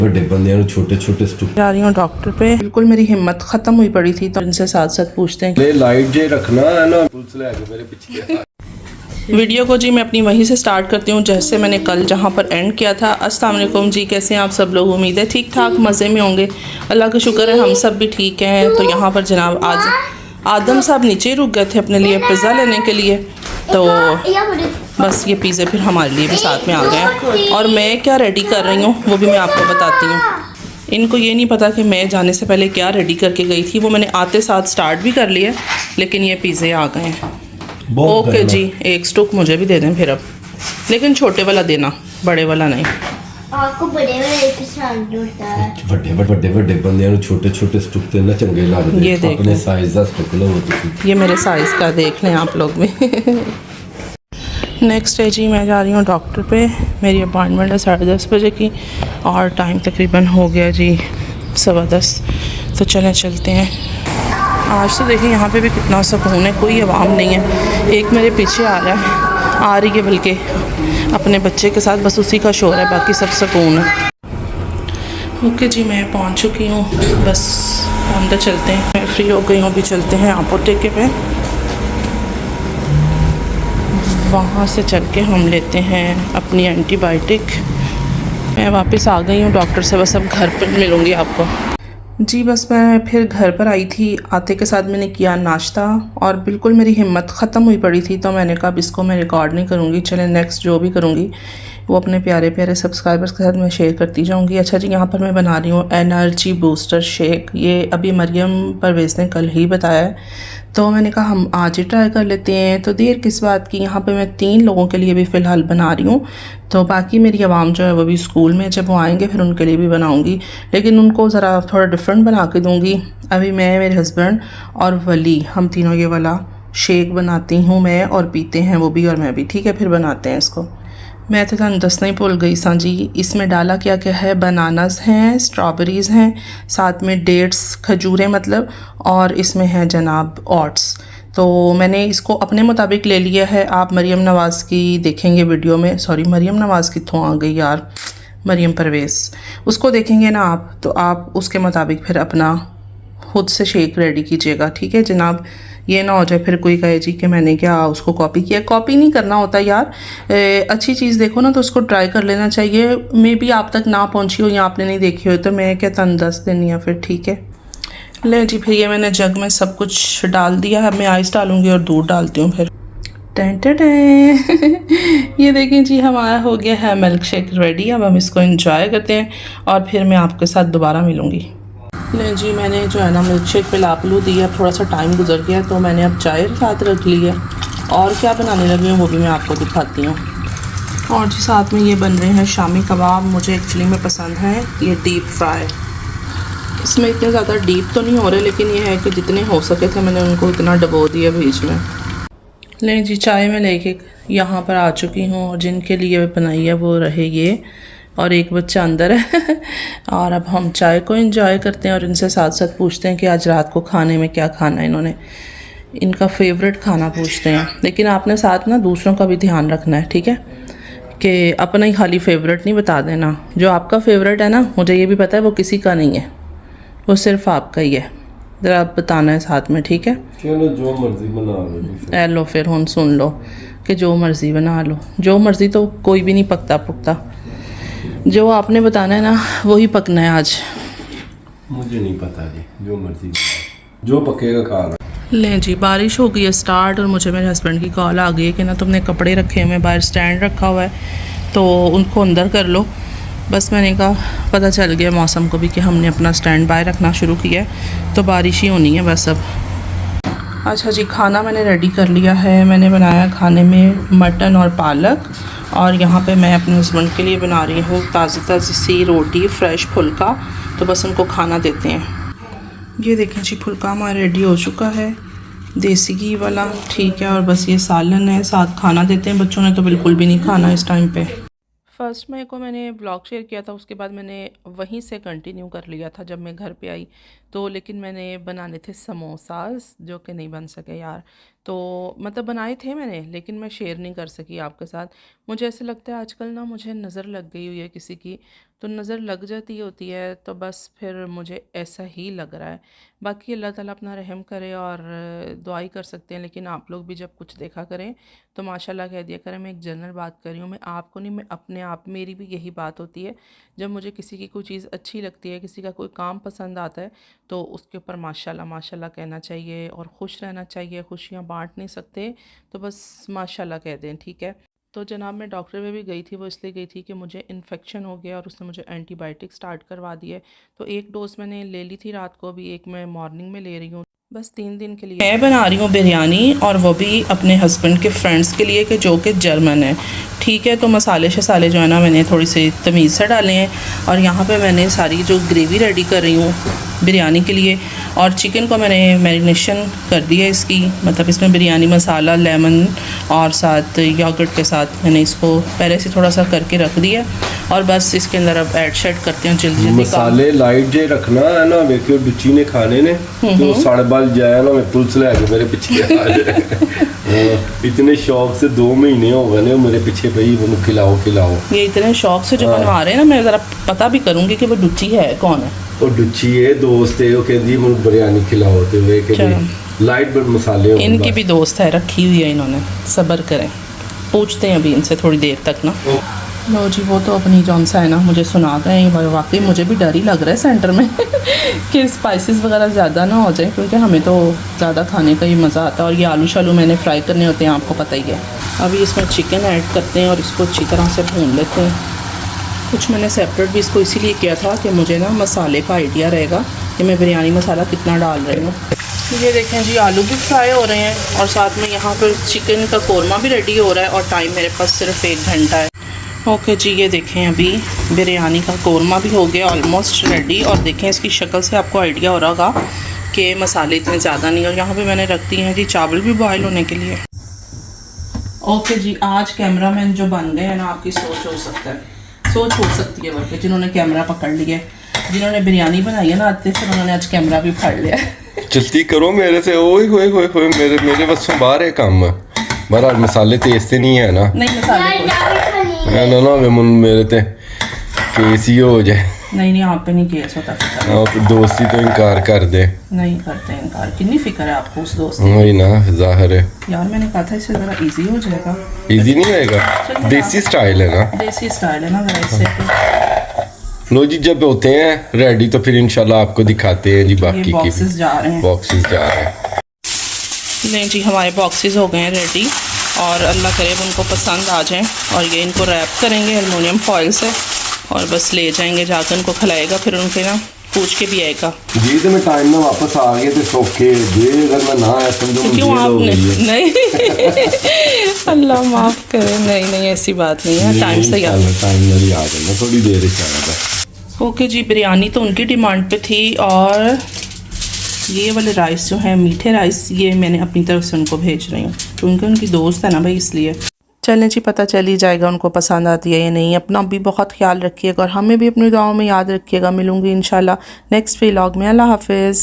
बड़े बंदे छोटे छोटे जा रही हूँ डॉक्टर पे। बिल्कुल मेरी हिम्मत खत्म हुई पड़ी थी तो इनसे साथ साथ पूछते हैं कि लाइट जे रखना है ना, पुलिस लेके मेरे पीछे। वीडियो को जी मैं अपनी वहीं से स्टार्ट करती हूँ जैसे मैंने कल जहाँ पर एंड किया था। अस्सलाम वालेकुम जी, कैसे हैं आप सब लोग? उम्मीद है ठीक ठाक मज़े में होंगे। अल्लाह का शुक्र है हम सब भी ठीक हैं। तो यहाँ पर जनाब आज आदम साहब नीचे रुक गए थे अपने लिए पिज़्ज़ा लेने के लिए, तो बस ये पिज़्ज़े फिर हमारे लिए भी साथ में आ गए हैं। और मैं क्या रेडी कर रही हूँ वो भी मैं आपको बताती हूँ। इनको ये नहीं पता कि मैं जाने से पहले क्या रेडी करके गई थी, वो मैंने आते साथ स्टार्ट भी कर लिया, लेकिन ये पिज़्ज़े आ गए हैं। ओके जी, एक स्टूक मुझे भी दे दें फिर अब, लेकिन छोटे वाला देना, बड़े वाला नहीं। आपको बड़े वाले पसंद होता है। बड़े बंदे छोटे छोटे स्टुक ते ना चंगे लगदे। ये देख अपने साइज दा स्टुक लो तुसी। ये मेरे साइज़ का देख लें आप लोग भी। नेक्स्ट है जी, मैं जा रही हूँ डॉक्टर पे। मेरी अपॉइंटमेंट है 10:30 बजे की और टाइम तकरीबन हो गया जी 10:15। तो चलते हैं। आज तो देखिए यहाँ पे भी कितना सुकून है, कोई आवाम नहीं है। एक मेरे पीछे आ रही है बल्कि अपने बच्चे के साथ, बस उसी का शोर है, बाकी सब सुकून है। ओके जी, मैं पहुँच चुकी हूँ, बस अंदर चलते हैं। मैं फ्री हो गई हूँ, अभी चलते हैं अपोटेके पे। वहाँ से चल के हम लेते हैं अपनी एंटीबायोटिक। मैं वापस आ गई हूँ डॉक्टर से, बस अब घर पर मिलूँगी आपको जी। बस मैं फिर घर पर आई थी, आते के साथ मैंने किया नाश्ता और बिल्कुल मेरी हिम्मत ख़त्म हुई पड़ी थी, तो मैंने कहा अब इसको मैं रिकॉर्ड नहीं करूँगी। चलें नेक्स्ट जो भी करूँगी वो अपने प्यारे प्यारे सब्सक्राइबर्स के साथ मैं शेयर करती जाऊँगी। अच्छा जी, यहाँ पर मैं बना रही हूँ एनर्जी बूस्टर शेक। ये अभी मरियम परवेज़ ने कल ही बताया है, तो मैंने कहा हम आज ही ट्राई कर लेते हैं। तो देर किस बात की, यहाँ पे मैं 3 लोगों के लिए भी फ़िलहाल बना रही हूँ। तो बाकी मेरी आवाम जो है वो भी स्कूल में, जब वो आएंगे फिर उनके लिए भी बनाऊँगी, लेकिन उनको ज़रा थोड़ा डिफरेंट बना के दूँगी। अभी मैं, मेरे हस्बैंड और वली, हम तीनों ये वाला शेक बनाती हूँ मैं, और पीते हैं वो भी और मैं भी। ठीक है, फिर बनाते हैं इसको। मैं तो तुहानू दसना ही भूल गई सा जी, इसमें डाला क्या क्या है। बनानास हैं, स्ट्रॉबेरीज़ हैं, साथ में डेट्स, खजूरें मतलब, और इसमें है जनाब ओट्स। तो मैंने इसको अपने मुताबिक ले लिया है। आप मरियम नवाज़ की देखेंगे वीडियो में, सॉरी मरियम नवाज़ कित्थों आ गई यार, मरियम परवेज़, उसको देखेंगे ना आप, तो आप उसके मुताबिक फिर अपना खुद से शेक रेडी कीजिएगा। ठीक है जनाब, ये ना हो जाए फिर कोई कहे जी कि मैंने क्या उसको कॉपी किया। कॉपी नहीं करना होता यार, अच्छी चीज़ देखो ना तो उसको ट्राई कर लेना चाहिए। मे बी आप तक ना पहुंची हो या आपने नहीं देखी हो, तो मैं क्या तन दस देनी है फिर। ठीक है, ले जी, फिर ये मैंने जग में सब कुछ डाल दिया है। मैं आइस डालूँगी और दूध डालती हूँ फिर। ये देखें जी, हमारा हो गया है मिल्क शेक रेडी। अब हम इसको इंजॉय करते हैं और फिर मैं आपके साथ दोबारा मिलूँगी। नहीं जी, मैंने जो है ना मिल्क शेक पिला पिलू दिया, थोड़ा सा टाइम गुजर गया, तो मैंने अब चाय साथ रख ली है और क्या बनाने लगी हूँ वो भी मैं आपको दिखाती हूँ। और जी साथ में ये बन रहे हैं शामी कबाब। मुझे एक्चुअली में पसंद है ये डीप फ्राई। इसमें इतने ज़्यादा डीप तो नहीं हो रहे, लेकिन ये है कि जितने हो सके थे मैंने उनको इतना डबो दिया बीच में। लें जी, चाय में लेके यहाँ पर आ चुकी हूँ और जिनके लिए बनाई है वो रहे ये, और एक बच्चा अंदर है। और अब हम चाय को एंजॉय करते हैं और इनसे साथ साथ पूछते हैं कि आज रात को खाने में क्या खाना है। इन्होंने इनका फेवरेट खाना पूछते हैं, लेकिन आपने साथ ना दूसरों का भी ध्यान रखना है, ठीक है, कि अपना ही खाली फेवरेट नहीं बता देना। जो आपका फेवरेट है ना, मुझे ये भी पता है वो किसी का नहीं है, वो सिर्फ आपका ही है। ज़रा आप बताना है साथ में, ठीक है। चलो जो मर्जी बना लो। ए लो फिर हुन सुन लो कि जो मर्ज़ी बना लो। जो मर्ज़ी तो कोई भी नहीं पकता पुकता, जो आपने बताना है ना वही पकना है आज। मुझे नहीं पता जी, जो मर्जी जो पकेगा खा लो। लें जी, बारिश हो गई है स्टार्ट और मुझे मेरे हस्बैंड की कॉल आ गई है कि ना तुमने कपड़े रखे हुए बाहर, स्टैंड रखा हुआ है तो उनको अंदर कर लो। बस मैंने कहा पता चल गया मौसम को भी कि हमने अपना स्टैंड बाय रखना शुरू किया है, तो बारिश ही होनी है बस अब। अच्छा जी, खाना मैंने रेडी कर लिया है। मैंने बनाया खाने में मटन और पालक, और यहाँ पे मैं अपने हस्बैंड के लिए बना रही हूँ ताज़ी ताज़ी सी रोटी, फ्रेश फुल्का। तो बस उनको खाना देते हैं। ये देखें जी, फुल्का हमारा रेडी हो चुका है, देसी घी वाला, ठीक है। और बस ये सालन है, साथ खाना देते हैं। बच्चों ने तो बिल्कुल भी नहीं खाना इस टाइम पे। फर्स्ट मई को मैंने ब्लॉग शेयर किया था, उसके बाद मैंने वहीं से कंटिन्यू कर लिया था जब मैं घर पे आई तो, लेकिन मैंने बनाने थे समोसास जो कि नहीं बन सके यार। तो मतलब बनाए थे मैंने, लेकिन मैं शेयर नहीं कर सकी आपके साथ। मुझे ऐसे लगता है आजकल ना मुझे नज़र लग गई हुई है किसी की, तो नज़र लग जाती होती है, तो बस फिर मुझे ऐसा ही लग रहा है। बाकी अल्लाह ताला अपना रहम करे और दुआ ही कर सकते हैं, लेकिन आप लोग भी जब कुछ देखा करें तो माशाल्लाह कह दिया करें। मैं एक जनरल बात कर रही हूँ, मैं आपको नहीं, मैं अपने आप, मेरी भी यही बात होती है। जब मुझे किसी की कोई चीज़ अच्छी लगती है, किसी का कोई काम पसंद आता है, तो उसके ऊपर माशाल्लाह माशाल्लाह कहना चाहिए और खुश रहना चाहिए। खुशियाँ बांट नहीं सकते तो बस माशाल्लाह कह दें, ठीक है। तो जनाब मैं डॉक्टर में भी गई थी, वो इसलिए गई थी कि मुझे इन्फेक्शन हो गया और उसने मुझे एंटीबायोटिक स्टार्ट करवा दिए। तो एक डोज़ मैंने ले ली थी रात को, अभी एक मैं मॉर्निंग में ले रही हूँ, बस 3 दिन के लिए। मैं बना रही हूँ बिरयानी, और वो भी अपने हस्बैंड के फ्रेंड्स के लिए, कि जो कि जर्मन है, ठीक है। तो मसाले शसाले जो है ना मैंने थोड़ी सी तमीज़ से डाले हैं, और यहाँ पे मैंने सारी जो ग्रेवी रेडी कर रही हूँ बिरयानी के लिए। और चिकन को मैंने मैरिनेशन कर दिया इसकी, मतलब इसमें बिरयानी मसाला, लेमन और साथ योगर्ट के साथ मैंने इसको पहले से थोड़ा सा करके रख दिया, और बस इसके अंदर अब ऐड शेड करते हैं जल्दी जल्दी। मसाले लाइट जे रखना है ना, वेखियो डुची ने खाने ने तो सड़ बल जाए ना, मैं पुलिस लेके मेरे पीछे आ जाए। इतने शौक से 2 महीने हो गए मेरे पीछे पई, वो खिलाओ खिलाओ। ये इतने शौक से जो बनवा रहे हैं ना, मैं ज़रा पता भी करूँगी कि वो डुची है कौन है। ਉਹ ਡੁੱਚੀ ਹੈ दोस्त है, वो कहती ਮੈਨੂੰ बिरयानी खिलाओ, तो वे कहती लाइट बट मसाले हो। इनकी भी दोस्त है, रखी हुई है इन्होंने, सब्र करें, पूछते हैं अभी इनसे थोड़ी देर तक ना। लो जी, वो तो अपनी जौन सा है ना मुझे सुना गए। वाकई मुझे भी डर ही लग रहा है सेंटर में कि स्पाइसेस वगैरह ज़्यादा ना हो जाए, क्योंकि हमें तो ज़्यादा खाने का ही मज़ा आता है। और ये आलू शालू मैंने फ्राई करने होते हैं, आपको पता ही है। अभी इसमें चिकन ऐड करते हैं और इसको अच्छी तरह से भून लेते हैं। कुछ मैंने सेपरेट भी इसको इसीलिए किया था कि मुझे ना मसाले का आइडिया रहेगा कि मैं बिरयानी मसाला कितना डाल रही हूँ। ये देखें जी, आलू भी फ्राई हो रहे हैं और साथ में यहाँ पर चिकन का कोरमा भी रेडी हो रहा है, और टाइम मेरे पास सिर्फ 1 घंटा है। ओके जी, ये देखें अभी बिरयानी का कोरमा भी हो गया ऑलमोस्ट रेडी, और देखें इसकी शक्ल से आपको आइडिया हो रहा होगा कि मसाले इतने ज़्यादा नहीं। और यहाँ पे मैंने रख दिए हैं जी चावल भी बॉयल होने के लिए। ओके जी, आज कैमरामैन जो बन गए हैं ना, आपकी सोच हो सकती है बल्कि, जिन्होंने कैमरा पकड़ लिया है, जिन्होंने बिरयानी बनाई है ना आते से, उन्होंने आज कैमरा भी फाड़ लिया। जल्दी करो मेरे से, ओए होए होए होए, मेरे बस से बाहर है काम। बहरहाल मसाले तेज से नहीं है ना, नहीं मसाले ना वे मेरे ते केस ही हो जाए। नहीं आप पे नहीं केस होता। आप दोस्ती तो इनकार कर दे। नहीं करते इनकार, कितनी फिक्र है आपको उस दोस्त। वही ना, जाहिर है यार, मैंने कहा था इससे ज़रा इजी हो जाएगा। इजी नहीं होएगा, देसी स्टाइल है ना, देसी स्टाइल है ना ज़रा इससे। लो जी, जब होते हैं रेडी तो फिर इंशाल्लाह आपको दिखाते हैं जी बाकी की बॉक्सेस जा रहे हैं। बॉक्सेस जा रहे हैं। नहीं जी, हमारे बॉक्सेस हो गए हैं रेडी, और अल्लाह करे उनको पसंद आ जाएं, और ये इनको रैप करेंगे एलुमिनियम फॉइल से, और बस ले जाएंगे, जाकर उनको खिलाएगा, फिर उनके ना पूछ के भी आएगा जी। तो मैं टाइम में वापस आ गए तो सौखे जी, अगर मैं ना आया समझो क्यों आपने नहीं अल्लाह माफ़ करे, नहीं ऐसी बात नहीं है, टाइम से टाइम में आ जाना, थोड़ी देर से। ओके जी, बिरयानी तो उनकी डिमांड पे थी, और ये वाले राइस जो है मीठे राइस, ये मैंने अपनी तरफ से उनको भेज रही हूँ, क्योंकि उनकी दोस्त है ना भाई, इसलिए। चलें जी, पता चल ही जाएगा उनको पसंद आती है या नहीं। अपना भी बहुत ख्याल रखिएगा और हमें भी अपनी दुआओं में याद रखिएगा। मिलूंगी इंशाल्लाह नेक्स्ट व्लॉग में। अल्लाह हाफिज़।